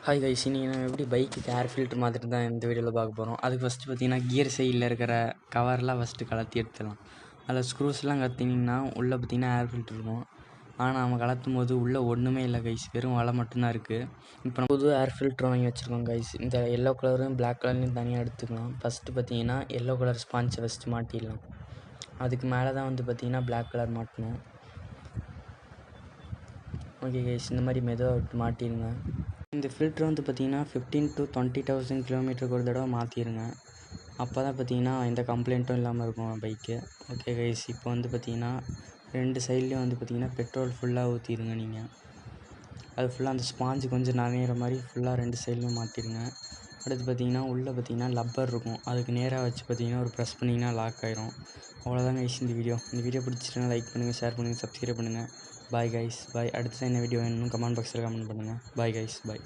Hi guys, இன்றைக்கி நம்ம எப்படி பைக்குக்கு ஏர் ஃபில்ட்ரு மாற்றிட்டு தான் இந்த வீடியோவில் பார்க்க போகிறோம். அதுக்கு ஃபஸ்ட்டு பார்த்திங்கன்னா கியர் சைடில் இருக்கிற கவர்லாம் ஃபஸ்ட்டு கலற்றி எடுத்துடலாம். அதில் ஸ்க்ரூஸ்லாம் கற்றுனிங்கன்னா உள்ளே பார்த்திங்கன்னா ஏர் ஃபில்ட்ரு இருக்கும். ஆனால் நம்ம கலத்தும் போது உள்ளே ஒன்றுமே இல்லை கைஸ், வெறும் வலை மட்டும்தான் இருக்குது. இப்போ நம்ம புது ஏர் ஃபில்ட்ரு வாங்கி வச்சுருக்கோம் கைஸ். இந்த எல்லோ கலரும் பிளாக் கலர்லையும் தனியாக எடுத்துக்கலாம். ஃபஸ்ட்டு பார்த்திங்கன்னா எல்லோ கலர் ஸ்பான்ச்சை ஃபஸ்ட்டு மாட்டிடலாம். அதுக்கு மேலே தான் வந்து பார்த்திங்கன்னா பிளாக் கலர் மாட்டணும். ஓகே கைஸ், இந்த மாதிரி மெதுவாக விட்டு மாட்டிடுங்க. இந்த ஃபில்ட்ரு வந்து பார்த்திங்கன்னா 15,000 to 20,000 கிலோமீட்டருக்கு ஒரு தடவை மாற்றிடுங்க. அப்போ தான் பார்த்திங்கன்னா எந்த கம்ப்ளைண்ட்டும் இல்லாமல் இருக்கும் பைக்கு. ஓகே கைஸ், இப்போ வந்து பார்த்திங்கன்னா 2 சைட்லேயும் வந்து பார்த்திங்கன்னா பெட்ரோல் ஃபுல்லாக ஊற்றிடுங்க. நீங்கள் அது ஃபுல்லாக அந்த ஸ்பாஞ்சு கொஞ்சம் நனையிற மாதிரி ஃபுல்லாக 2 சைட்லேயும் மாற்றிடுங்க. அடுத்து பார்த்திங்கன்னா உள்ளே பார்த்திங்கன்னா லப்பர் இருக்கும், அதுக்கு நேராக வச்சு பார்த்திங்கன்னா ஒரு ப்ரெஸ் பண்ணிங்கன்னா லாக் ஆயிரும். அவ்வளோதான் கைஸ் இந்த வீடியோ பிடிச்சிட்டுனா லைக் பண்ணுங்கள், ஷேர் பண்ணுங்கள், சப்ஸ்கிரைப் பண்ணுங்கள். பாய் கைஸ், பாய். அடுத்து என்ன வீடியோ வேணும்னு கமெண்ட் பாக்ஸில் கமெண்ட் பண்ணுங்கள். பாய் கைஸ், பாய்.